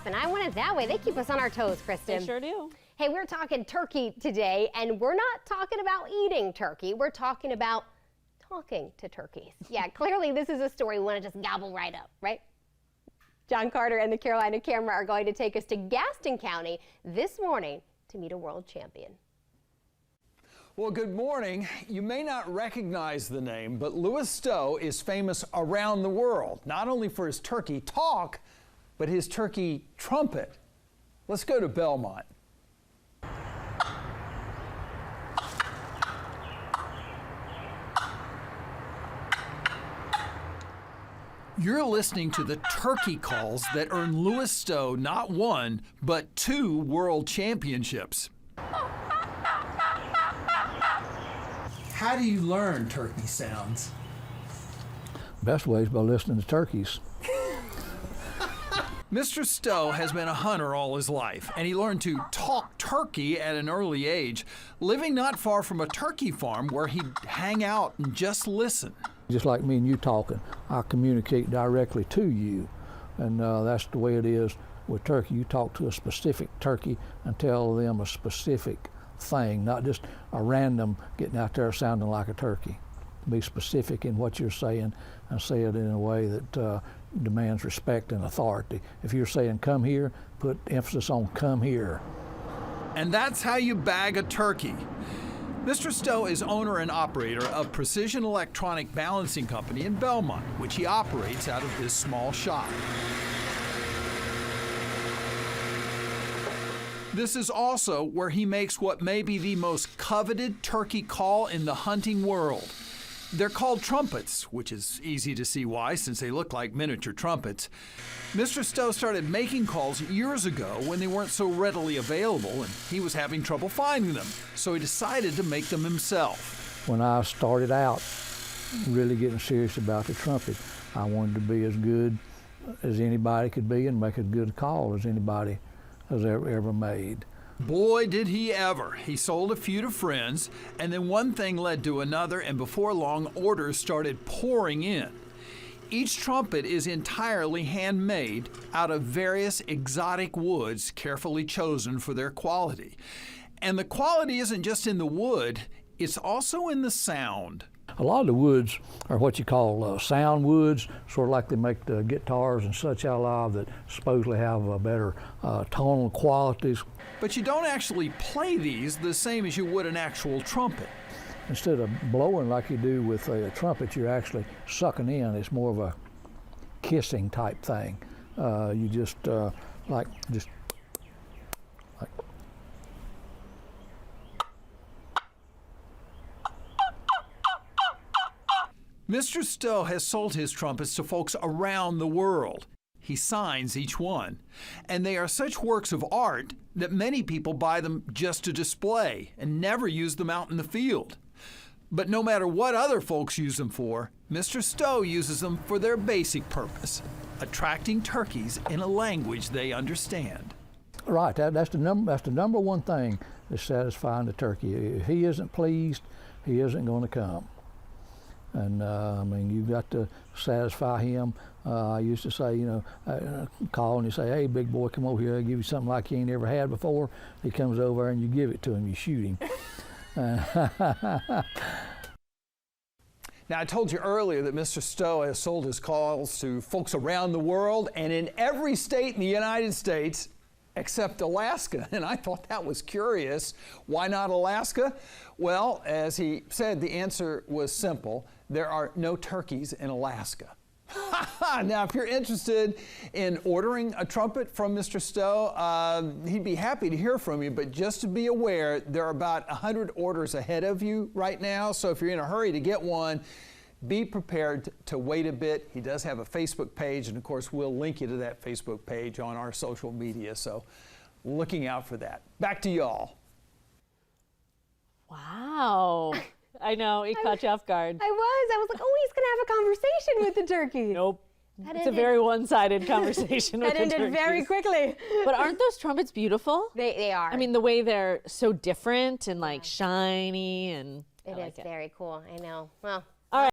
And I want it that way. They keep us on our toes, Kristen. They sure do. Hey, we're talking turkey today, and we're not talking about eating turkey. We're talking about talking to turkeys. Yeah, clearly this is a story we want to just gobble right up, right? John Carter and the Carolina Camera are going to take us to Gaston County this morning to meet a world champion. Well, good morning. You may not recognize the name, but Louis Stowe is famous around the world, not only for his turkey talk, but his turkey trumpet. Let's go to Belmont. You're listening to the turkey calls that earned Louis Stowe not one, but 2 world championships. How do you learn turkey sounds? Best way is by listening to turkeys. Mr. Stowe has been a hunter all his life, and he learned to talk turkey at an early age, living not far from a turkey farm where he'd hang out and just listen. Just like me and you talking, I communicate directly to you, and that's the way it is with turkey. You talk to a specific turkey and tell them a specific thing, not just a random getting out there sounding like a turkey. Be specific in what you're saying and say it in a way that demands respect and authority. If you're saying come here, put emphasis on come here. And that's how you bag a turkey. Mr. Stowe is owner and operator of Precision Electronic Balancing Company in Belmont, which he operates out of this small shop. This is also where he makes what may be the most coveted turkey call in the hunting world. They're called trumpets, which is easy to see why, since they look like miniature trumpets. Mr. Stowe started making calls years ago when they weren't so readily available, and he was having trouble finding them, so he decided to make them himself. When I started out really getting serious about the trumpet, I wanted to be as good as anybody could be and make as good a call as anybody has ever made. Boy, did he ever. He sold a few to friends, and then one thing led to another, and before long, orders started pouring in. Each trumpet is entirely handmade out of various exotic woods carefully chosen for their quality. And the quality isn't just in the wood, it's also in the sound. A lot of the woods are what you call sound woods, sort of like they make the guitars and such out of that supposedly have better tonal qualities. But you don't actually play these the same as you would an actual trumpet. Instead of blowing like you do with a trumpet, you're actually sucking in. It's more of a kissing type thing. You just like. Mr. Stowe has sold his trumpets to folks around the world. He signs each one, and they are such works of art that many people buy them just to display and never use them out in the field. But no matter what other folks use them for, Mr. Stowe uses them for their basic purpose, attracting turkeys in a language they understand. Right, that's the number one thing that's satisfying the turkey. If he isn't pleased, he isn't going to come. And I mean, you've got to satisfy him. I used to say, call and you say, hey, big boy, come over here. I'll give you something like you ain't ever had before. He comes over and you give it to him. You shoot him. Now, I told you earlier that Mr. Stowe has sold his calls to folks around the world and in every state in the United States except Alaska. And I thought that was curious. Why not Alaska? Well, as he said, the answer was simple. There are no turkeys in Alaska. Now, if you're interested in ordering a trumpet from Mr. Stowe, he'd be happy to hear from you, but just to be aware, there are about 100 orders ahead of you right now, so if you're in a hurry to get one, be prepared to wait a bit. He does have a Facebook page, and of course, we'll link you to that Facebook page on our social media, so looking out for that. Back to y'all. Wow. I know, it caught you off guard. I was like, oh, he's going to have a conversation with the turkey. Nope. It's a very one-sided conversation with the turkeys. That ended very quickly. But aren't those trumpets beautiful? They are. I mean, the way they're so different and like shiny and it is very cool. I know. Well,